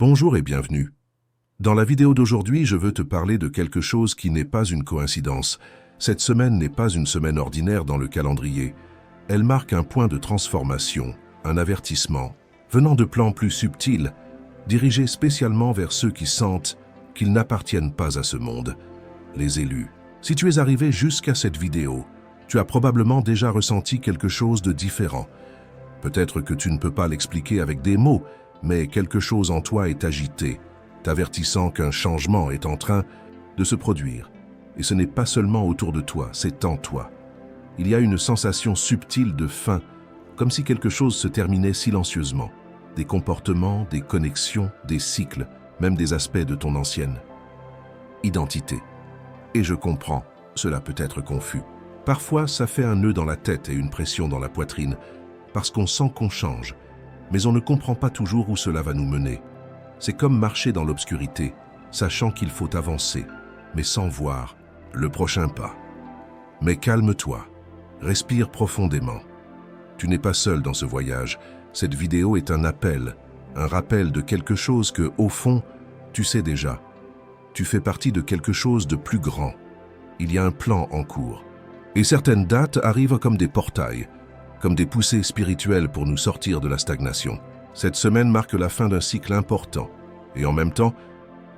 Bonjour et bienvenue. Dans la vidéo d'aujourd'hui, je veux te parler de quelque chose qui n'est pas une coïncidence. Cette semaine n'est pas une semaine ordinaire dans le calendrier. Elle marque un point de transformation, un avertissement, venant de plans plus subtils, dirigés spécialement vers ceux qui sentent qu'ils n'appartiennent pas à ce monde, les élus. Si tu es arrivé jusqu'à cette vidéo, tu as probablement déjà ressenti quelque chose de différent. Peut-être que tu ne peux pas l'expliquer avec des mots, mais quelque chose en toi est agité, t'avertissant qu'un changement est en train de se produire. Et ce n'est pas seulement autour de toi, c'est en toi. Il y a une sensation subtile de fin, comme si quelque chose se terminait silencieusement. Des comportements, des connexions, des cycles, même des aspects de ton ancienne identité. Et je comprends, cela peut être confus. Parfois, ça fait un nœud dans la tête et une pression dans la poitrine, parce qu'on sent qu'on change, mais on ne comprend pas toujours où cela va nous mener. C'est comme marcher dans l'obscurité, sachant qu'il faut avancer, mais sans voir le prochain pas. Mais calme-toi, respire profondément. Tu n'es pas seul dans ce voyage. Cette vidéo est un appel, un rappel de quelque chose que, au fond, tu sais déjà. Tu fais partie de quelque chose de plus grand. Il y a un plan en cours. Et certaines dates arrivent comme des portails, comme des poussées spirituelles pour nous sortir de la stagnation. Cette semaine marque la fin d'un cycle important, et en même temps,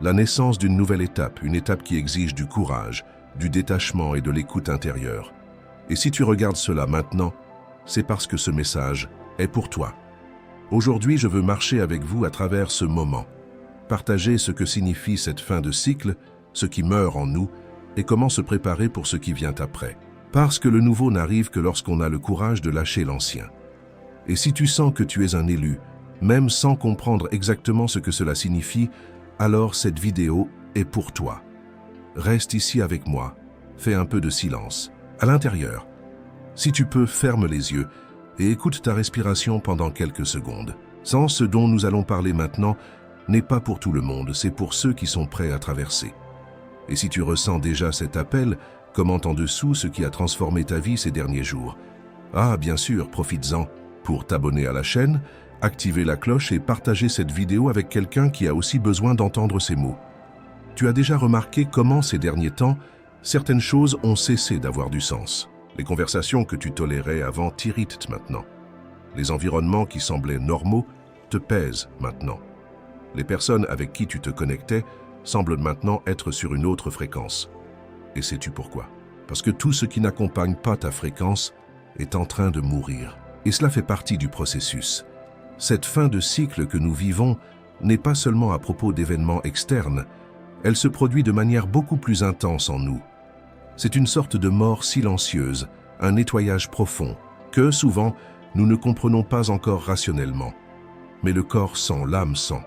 la naissance d'une nouvelle étape, une étape qui exige du courage, du détachement et de l'écoute intérieure. Et si tu regardes cela maintenant, c'est parce que ce message est pour toi. Aujourd'hui, je veux marcher avec vous à travers ce moment, partager ce que signifie cette fin de cycle, ce qui meurt en nous, et comment se préparer pour ce qui vient après. Parce que le nouveau n'arrive que lorsqu'on a le courage de lâcher l'ancien. Et si tu sens que tu es un élu, même sans comprendre exactement ce que cela signifie, alors cette vidéo est pour toi. Reste ici avec moi, fais un peu de silence. À l'intérieur, si tu peux, ferme les yeux et écoute ta respiration pendant quelques secondes. Sans ce dont nous allons parler maintenant n'est pas pour tout le monde, c'est pour ceux qui sont prêts à traverser. Et si tu ressens déjà cet appel, commente en dessous ce qui a transformé ta vie ces derniers jours. Ah, bien sûr, profites-en pour t'abonner à la chaîne, activer la cloche et partager cette vidéo avec quelqu'un qui a aussi besoin d'entendre ces mots. Tu as déjà remarqué comment ces derniers temps, certaines choses ont cessé d'avoir du sens. Les conversations que tu tolérais avant t'irritent maintenant. Les environnements qui semblaient normaux te pèsent maintenant. Les personnes avec qui tu te connectais semblent maintenant être sur une autre fréquence. Et sais-tu pourquoi? Parce que tout ce qui n'accompagne pas ta fréquence est en train de mourir. Et cela fait partie du processus. Cette fin de cycle que nous vivons n'est pas seulement à propos d'événements externes, elle se produit de manière beaucoup plus intense en nous. C'est une sorte de mort silencieuse, un nettoyage profond, que souvent nous ne comprenons pas encore rationnellement. Mais le corps sent, l'âme sent.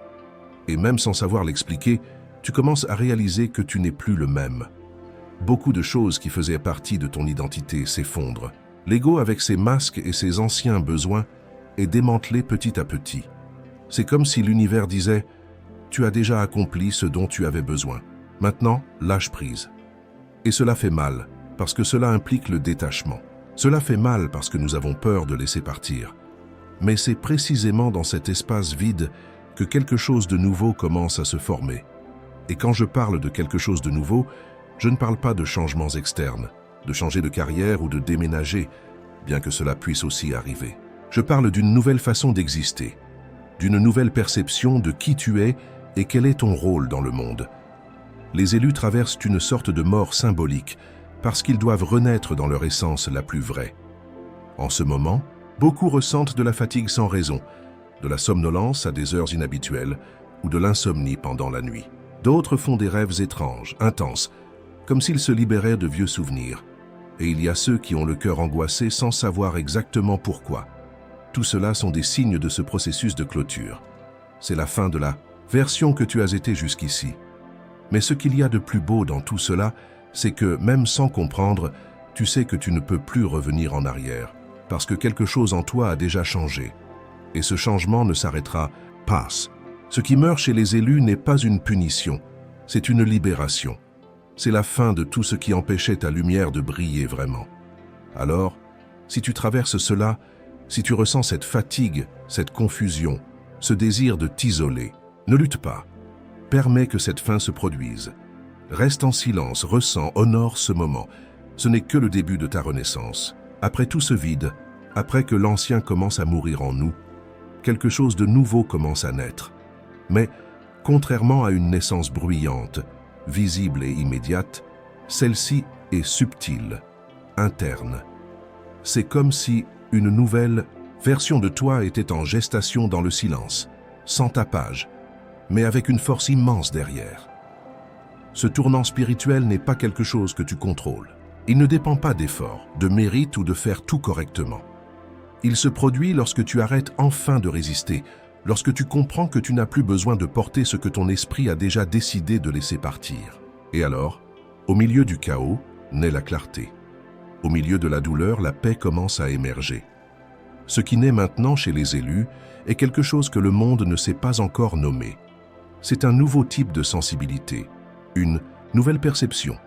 Et même sans savoir l'expliquer, tu commences à réaliser que tu n'es plus le même. Beaucoup de choses qui faisaient partie de ton identité s'effondrent. L'ego, avec ses masques et ses anciens besoins, est démantelé petit à petit. C'est comme si l'univers disait « Tu as déjà accompli ce dont tu avais besoin. Maintenant, lâche prise. » Et cela fait mal, parce que cela implique le détachement. Cela fait mal parce que nous avons peur de laisser partir. Mais c'est précisément dans cet espace vide que quelque chose de nouveau commence à se former. Et quand je parle de quelque chose de nouveau, je ne parle pas de changements externes, de changer de carrière ou de déménager, bien que cela puisse aussi arriver. Je parle d'une nouvelle façon d'exister, d'une nouvelle perception de qui tu es et quel est ton rôle dans le monde. Les élus traversent une sorte de mort symbolique parce qu'ils doivent renaître dans leur essence la plus vraie. En ce moment, beaucoup ressentent de la fatigue sans raison, de la somnolence à des heures inhabituelles ou de l'insomnie pendant la nuit. D'autres font des rêves étranges, intenses, comme s'ils se libéraient de vieux souvenirs. Et il y a ceux qui ont le cœur angoissé sans savoir exactement pourquoi. Tout cela sont des signes de ce processus de clôture. C'est la fin de la version que tu as été jusqu'ici. Mais ce qu'il y a de plus beau dans tout cela, c'est que, même sans comprendre, tu sais que tu ne peux plus revenir en arrière, parce que quelque chose en toi a déjà changé. Et ce changement ne s'arrêtera pas. Ce qui meurt chez les élus n'est pas une punition, c'est une libération. C'est la fin de tout ce qui empêchait ta lumière de briller vraiment. Alors, si tu traverses cela, si tu ressens cette fatigue, cette confusion, ce désir de t'isoler, Ne lutte pas. Permets que cette fin se produise. Reste en silence, ressens, honore ce moment. Ce n'est que le début de ta renaissance. Après tout ce vide, après que l'ancien commence à mourir en nous, quelque chose de nouveau commence à naître. Mais, contrairement à une naissance bruyante, visible et immédiate, celle-ci est subtile, interne. C'est comme si une nouvelle version de toi était en gestation dans le silence, sans tapage, mais avec une force immense derrière. Ce tournant spirituel n'est pas quelque chose que tu contrôles. Il ne dépend pas d'efforts, de mérite ou de faire tout correctement. Il se produit lorsque tu arrêtes enfin de résister, lorsque tu comprends que tu n'as plus besoin de porter ce que ton esprit a déjà décidé de laisser partir. Et alors, au milieu du chaos, naît la clarté. Au milieu de la douleur, la paix commence à émerger. Ce qui naît maintenant chez les élus est quelque chose que le monde ne sait pas encore nommer. C'est un nouveau type de sensibilité, une nouvelle perception.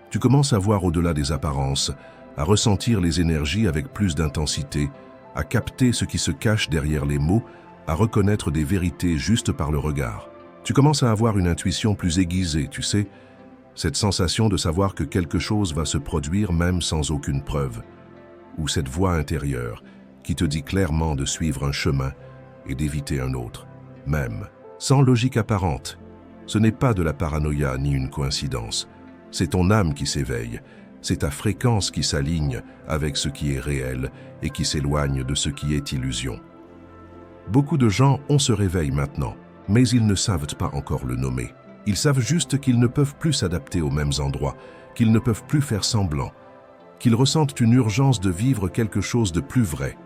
Tu commences à voir au-delà des apparences, à ressentir les énergies avec plus d'intensité, à capter ce qui se cache derrière les mots, à reconnaître des vérités juste par le regard. Tu commences à avoir une intuition plus aiguisée, tu sais, cette sensation de savoir que quelque chose va se produire même sans aucune preuve, ou cette voix intérieure qui te dit clairement de suivre un chemin et d'éviter un autre, même sans logique apparente. Ce n'est pas de la paranoïa ni une coïncidence, c'est ton âme qui s'éveille, c'est ta fréquence qui s'aligne avec ce qui est réel et qui s'éloigne de ce qui est illusion. Beaucoup de gens ont ce réveil maintenant, mais ils ne savent pas encore le nommer. Ils savent juste qu'ils ne peuvent plus s'adapter aux mêmes endroits, qu'ils ne peuvent plus faire semblant, qu'ils ressentent une urgence de vivre quelque chose de plus vrai,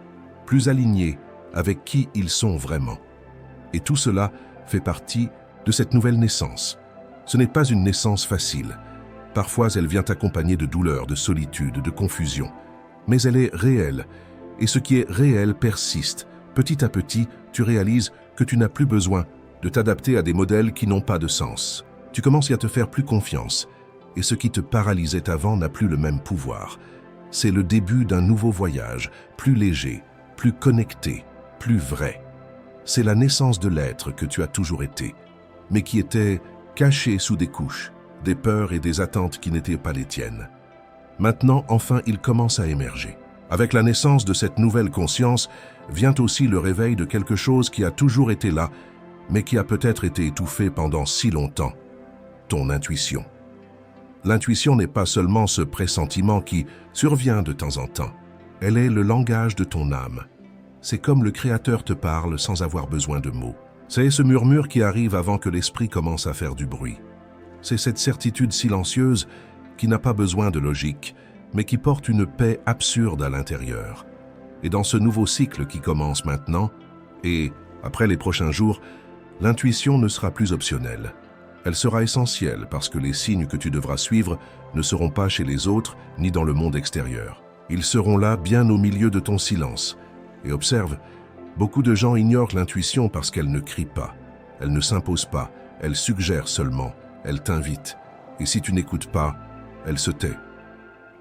plus aligné avec qui ils sont vraiment. Et tout cela fait partie de cette nouvelle naissance. Ce n'est pas une naissance facile. Parfois, elle vient accompagnée de douleur, de solitude, de confusion. Mais elle est réelle, et ce qui est réel persiste. Petit à petit, tu réalises que tu n'as plus besoin de t'adapter à des modèles qui n'ont pas de sens. Tu commences à te faire plus confiance, et ce qui te paralysait avant n'a plus le même pouvoir. C'est le début d'un nouveau voyage, plus léger, plus connecté, plus vrai. C'est la naissance de l'être que tu as toujours été, mais qui était caché sous des couches, des peurs et des attentes qui n'étaient pas les tiennes. Maintenant, enfin, il commence à émerger. Avec la naissance de cette nouvelle conscience, vient aussi le réveil de quelque chose qui a toujours été là, mais qui a peut-être été étouffé pendant si longtemps. Ton intuition. L'intuition n'est pas seulement ce pressentiment qui survient de temps en temps. Elle est le langage de ton âme. C'est comme le Créateur te parle sans avoir besoin de mots. C'est ce murmure qui arrive avant que l'esprit commence à faire du bruit. C'est cette certitude silencieuse qui n'a pas besoin de logique, mais qui porte une paix absurde à l'intérieur. Et dans ce nouveau cycle qui commence maintenant, et après les prochains jours, l'intuition ne sera plus optionnelle. Elle sera essentielle parce que les signes que tu devras suivre ne seront pas chez les autres ni dans le monde extérieur. Ils seront là bien au milieu de ton silence. Et observe, beaucoup de gens ignorent l'intuition parce qu'elle ne crie pas, elle ne s'impose pas, elle suggère seulement, elle t'invite. Et si tu n'écoutes pas, elle se tait.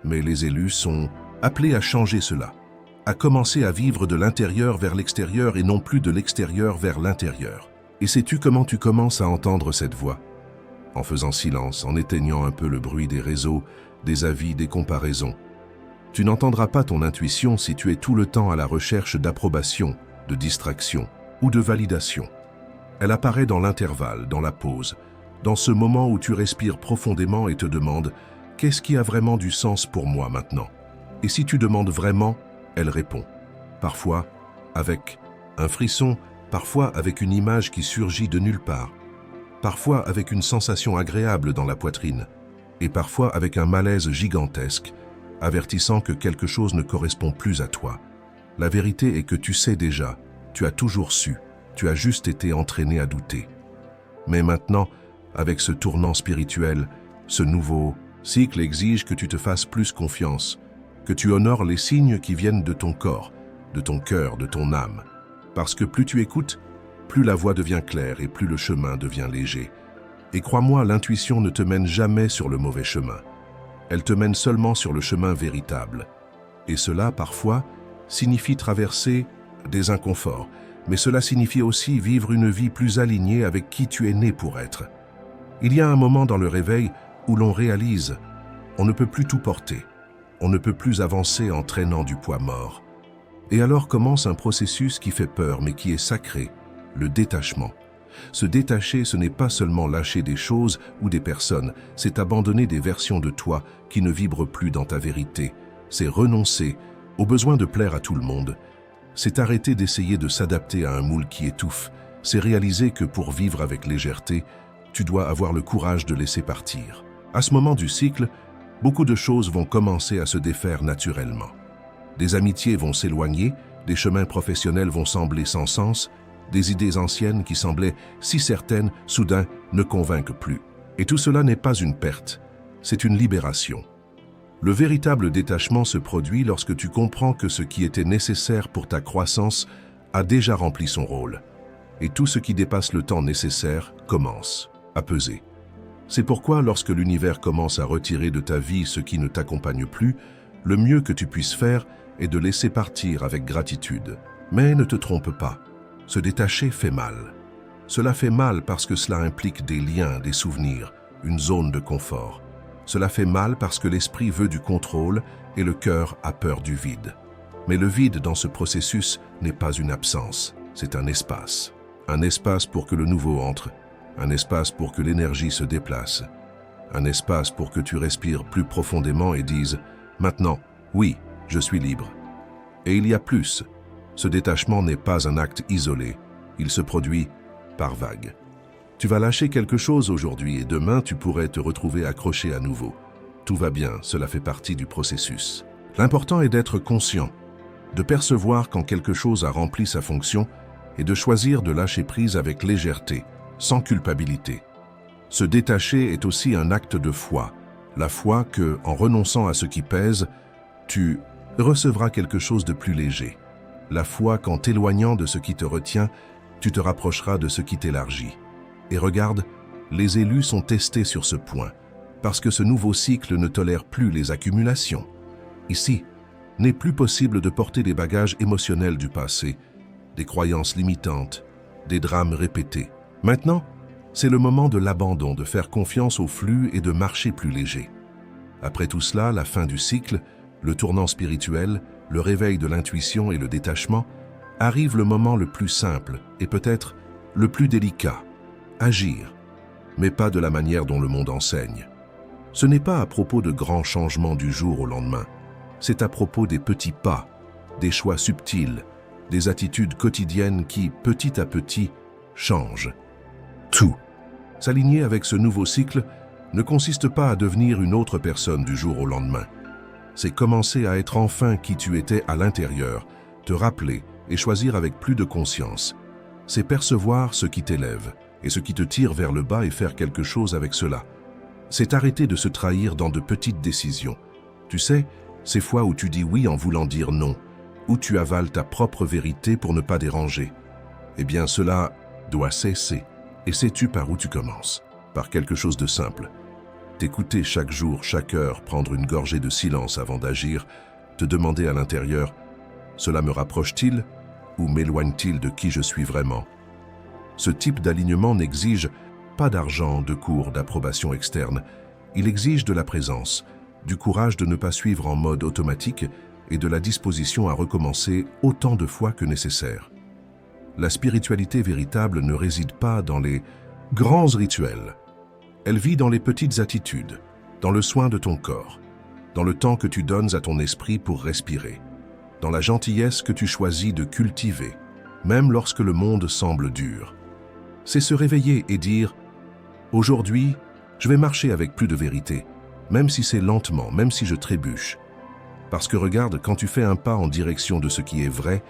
Mais les élus sont appelés à changer cela, à commencer à vivre de l'intérieur vers l'extérieur et non plus de l'extérieur vers l'intérieur. Et sais-tu comment tu commences à entendre cette voix? En faisant silence, en éteignant un peu le bruit des réseaux, des avis, des comparaisons. Tu n'entendras pas ton intuition si tu es tout le temps à la recherche d'approbation, de distraction ou de validation. Elle apparaît dans l'intervalle, dans la pause, dans ce moment où tu respires profondément et te demandes « Qu'est-ce qui a vraiment du sens pour moi maintenant ?» Et si tu demandes vraiment, elle répond. Parfois avec un frisson, parfois avec une image qui surgit de nulle part, parfois avec une sensation agréable dans la poitrine, et parfois avec un malaise gigantesque, avertissant que quelque chose ne correspond plus à toi. La vérité est que tu sais déjà, tu as toujours su, tu as juste été entraîné à douter. Mais maintenant, avec ce tournant spirituel, ce nouveau cycle exige que tu te fasses plus confiance, que tu honores les signes qui viennent de ton corps, de ton cœur, de ton âme. Parce que plus tu écoutes, plus la voie devient claire et plus le chemin devient léger. Et crois-moi, l'intuition ne te mène jamais sur le mauvais chemin. Elle te mène seulement sur le chemin véritable. Et cela, parfois, signifie traverser des inconforts, mais cela signifie aussi vivre une vie plus alignée avec qui tu es né pour être. Il y a un moment dans le réveil où l'on réalise on ne peut plus tout porter, on ne peut plus avancer en traînant du poids mort. Et alors commence un processus qui fait peur mais qui est sacré, le détachement. Se détacher, ce n'est pas seulement lâcher des choses ou des personnes, c'est abandonner des versions de toi qui ne vibrent plus dans ta vérité. C'est renoncer au besoin de plaire à tout le monde. C'est arrêter d'essayer de s'adapter à un moule qui étouffe. C'est réaliser que pour vivre avec légèreté, tu dois avoir le courage de laisser partir. À ce moment du cycle, beaucoup de choses vont commencer à se défaire naturellement. Des amitiés vont s'éloigner, des chemins professionnels vont sembler sans sens, des idées anciennes qui semblaient si certaines, soudain, ne convainquent plus. Et tout cela n'est pas une perte, c'est une libération. Le véritable détachement se produit lorsque tu comprends que ce qui était nécessaire pour ta croissance a déjà rempli son rôle. Et tout ce qui dépasse le temps nécessaire commence à peser. C'est pourquoi lorsque l'univers commence à retirer de ta vie ce qui ne t'accompagne plus, le mieux que tu puisses faire est de laisser partir avec gratitude. Mais ne te trompe pas. Se détacher fait mal. Cela fait mal parce que cela implique des liens, des souvenirs, une zone de confort. Cela fait mal parce que l'esprit veut du contrôle et le cœur a peur du vide. Mais le vide dans ce processus n'est pas une absence, c'est un espace. Un espace pour que le nouveau entre, un espace pour que l'énergie se déplace, un espace pour que tu respires plus profondément et dises « Maintenant, oui, je suis libre ». Et il y a plus. Ce détachement n'est pas un acte isolé, il se produit par vagues. Tu vas lâcher quelque chose aujourd'hui et demain tu pourrais te retrouver accroché à nouveau. Tout va bien, cela fait partie du processus. L'important est d'être conscient, de percevoir quand quelque chose a rempli sa fonction et de choisir de lâcher prise avec légèreté, sans culpabilité. Se détacher est aussi un acte de foi, la foi que, en renonçant à ce qui pèse, tu recevras quelque chose de plus léger. La foi qu'en t'éloignant de ce qui te retient, tu te rapprocheras de ce qui t'élargit. Et regarde, les élus sont testés sur ce point, parce que ce nouveau cycle ne tolère plus les accumulations. Ici, n'est plus possible de porter des bagages émotionnels du passé, des croyances limitantes, des drames répétés. Maintenant, c'est le moment de l'abandon, de faire confiance au flux et de marcher plus léger. Après tout cela, la fin du cycle, le tournant spirituel, le réveil de l'intuition et le détachement, arrive le moment le plus simple et peut-être le plus délicat, agir, mais pas de la manière dont le monde enseigne. Ce n'est pas à propos de grands changements du jour au lendemain, c'est à propos des petits pas, des choix subtils, des attitudes quotidiennes qui, petit à petit, changent. Tout. S'aligner avec ce nouveau cycle ne consiste pas à devenir une autre personne du jour au lendemain. C'est commencer à être enfin qui tu étais à l'intérieur, te rappeler et choisir avec plus de conscience. C'est percevoir ce qui t'élève et ce qui te tire vers le bas et faire quelque chose avec cela. C'est arrêter de se trahir dans de petites décisions. Tu sais, ces fois où tu dis oui en voulant dire non, où tu avales ta propre vérité pour ne pas déranger. Eh bien, cela doit cesser. Et sais-tu par où tu commences? Par quelque chose de simple. T'écouter chaque jour, chaque heure, prendre une gorgée de silence avant d'agir, te demander à l'intérieur « Cela me rapproche-t-il ou m'éloigne-t-il de qui je suis vraiment ?» Ce type d'alignement n'exige pas d'argent, de cours, d'approbation externe. Il exige de la présence, du courage de ne pas suivre en mode automatique et de la disposition à recommencer autant de fois que nécessaire. La spiritualité véritable ne réside pas dans les grands rituels. Elle vit dans les petites attitudes, dans le soin de ton corps, dans le temps que tu donnes à ton esprit pour respirer, dans la gentillesse que tu choisis de cultiver, même lorsque le monde semble dur. C'est se réveiller et dire « Aujourd'hui, je vais marcher avec plus de vérité, même si c'est lentement, même si je trébuche. » Parce que regarde, quand tu fais un pas en direction de ce qui est vrai,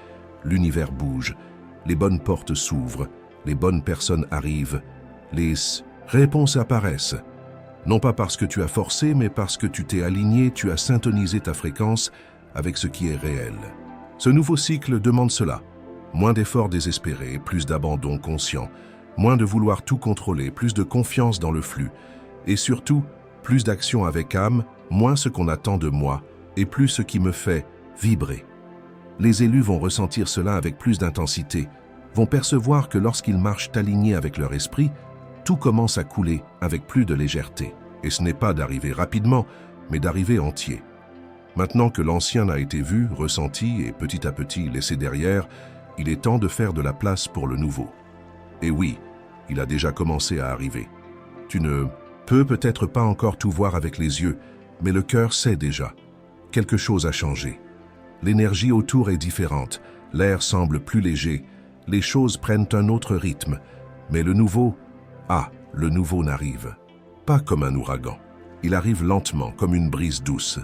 l'univers bouge, les bonnes portes s'ouvrent, les bonnes personnes arrivent, les réponses apparaissent. Non pas parce que tu as forcé, mais parce que tu t'es aligné, tu as syntonisé ta fréquence avec ce qui est réel. Ce nouveau cycle demande cela. Moins d'efforts désespérés, plus d'abandon conscient, moins de vouloir tout contrôler, plus de confiance dans le flux, et surtout, plus d'action avec âme, moins ce qu'on attend de moi, et plus ce qui me fait vibrer. Les élus vont ressentir cela avec plus d'intensité, vont percevoir que lorsqu'ils marchent alignés avec leur esprit, tout commence à couler avec plus de légèreté. Et ce n'est pas d'arriver rapidement, mais d'arriver entier. Maintenant que l'ancien a été vu, ressenti et petit à petit laissé derrière, il est temps de faire de la place pour le nouveau. Et oui, il a déjà commencé à arriver. Tu ne peux peut-être pas encore tout voir avec les yeux, mais le cœur sait déjà. Quelque chose a changé. L'énergie autour est différente, l'air semble plus léger, les choses prennent un autre rythme, mais le nouveau n'arrive pas comme un ouragan. Il arrive lentement, comme une brise douce.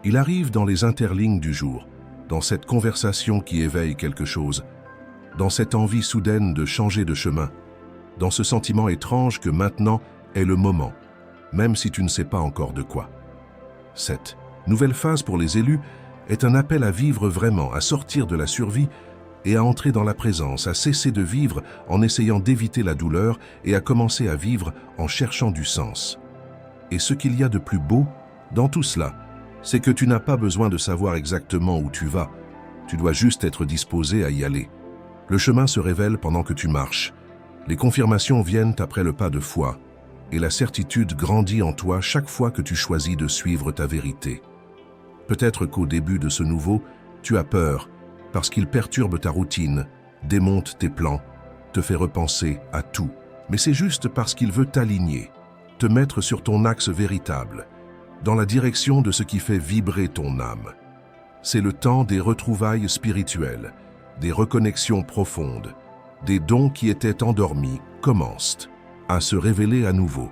Il arrive dans les interlignes du jour, dans cette conversation qui éveille quelque chose, dans cette envie soudaine de changer de chemin, dans ce sentiment étrange que maintenant est le moment, même si tu ne sais pas encore de quoi. Cette nouvelle phase pour les élus est un appel à vivre vraiment, à sortir de la survie et à entrer dans la présence, à cesser de vivre en essayant d'éviter la douleur et à commencer à vivre en cherchant du sens. Et ce qu'il y a de plus beau dans tout cela, c'est que tu n'as pas besoin de savoir exactement où tu vas. Tu dois juste être disposé à y aller. Le chemin se révèle pendant que tu marches. Les confirmations viennent après le pas de foi. Et la certitude grandit en toi chaque fois que tu choisis de suivre ta vérité. Peut-être qu'au début de ce nouveau, tu as peur, parce qu'il perturbe ta routine, démonte tes plans, te fait repenser à tout. Mais c'est juste parce qu'il veut t'aligner, te mettre sur ton axe véritable, dans la direction de ce qui fait vibrer ton âme. C'est le temps des retrouvailles spirituelles, des reconnexions profondes, des dons qui étaient endormis commencent à se révéler à nouveau.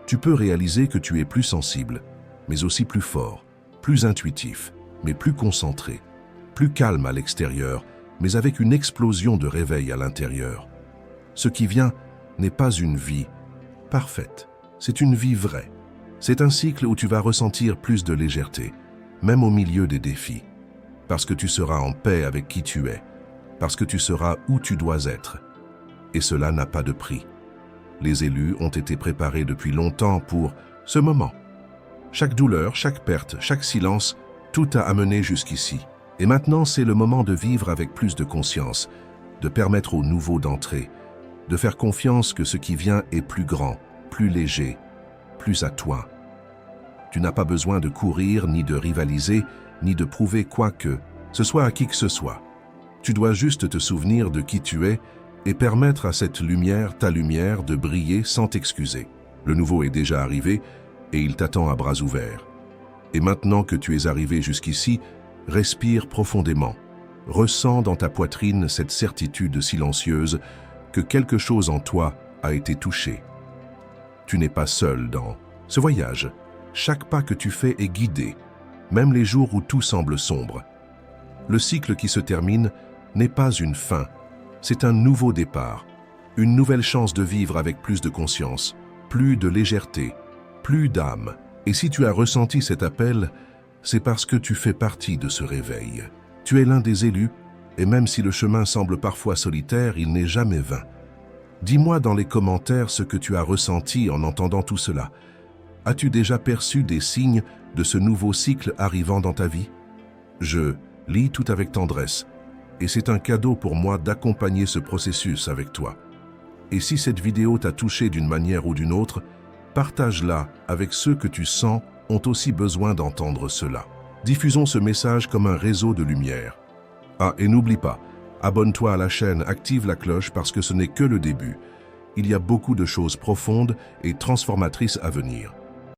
Tu peux réaliser que tu es plus sensible, mais aussi plus fort, plus intuitif, mais plus concentré, plus calme à l'extérieur, mais avec une explosion de réveil à l'intérieur. Ce qui vient n'est pas une vie parfaite, c'est une vie vraie. C'est un cycle où tu vas ressentir plus de légèreté, même au milieu des défis, parce que tu seras en paix avec qui tu es, parce que tu seras où tu dois être. Et cela n'a pas de prix. Les élus ont été préparés depuis longtemps pour ce moment. Chaque douleur, chaque perte, chaque silence, tout a amené jusqu'ici. Et maintenant, c'est le moment de vivre avec plus de conscience, de permettre aux nouveaux d'entrer, de faire confiance que ce qui vient est plus grand, plus léger, plus à toi. Tu n'as pas besoin de courir, ni de rivaliser, ni de prouver quoi que ce soit à qui que ce soit. Tu dois juste te souvenir de qui tu es et permettre à cette lumière, ta lumière, de briller sans t'excuser. Le nouveau est déjà arrivé et il t'attend à bras ouverts. Et maintenant que tu es arrivé jusqu'ici, respire profondément. Ressens dans ta poitrine cette certitude silencieuse que quelque chose en toi a été touché. Tu n'es pas seul dans ce voyage. Chaque pas que tu fais est guidé, même les jours où tout semble sombre. Le cycle qui se termine n'est pas une fin, c'est un nouveau départ, une nouvelle chance de vivre avec plus de conscience, plus de légèreté, plus d'âme. Et si tu as ressenti cet appel, c'est parce que tu fais partie de ce réveil. Tu es l'un des élus, et même si le chemin semble parfois solitaire, il n'est jamais vain. Dis-moi dans les commentaires ce que tu as ressenti en entendant tout cela. As-tu déjà perçu des signes de ce nouveau cycle arrivant dans ta vie? Je lis tout avec tendresse, et c'est un cadeau pour moi d'accompagner ce processus avec toi. Et si cette vidéo t'a touché d'une manière ou d'une autre, partage-la avec ceux que tu sens ont aussi besoin d'entendre cela. Diffusons ce message comme un réseau de lumière. Ah, et n'oublie pas, abonne-toi à la chaîne, active la cloche parce que ce n'est que le début. Il y a beaucoup de choses profondes et transformatrices à venir.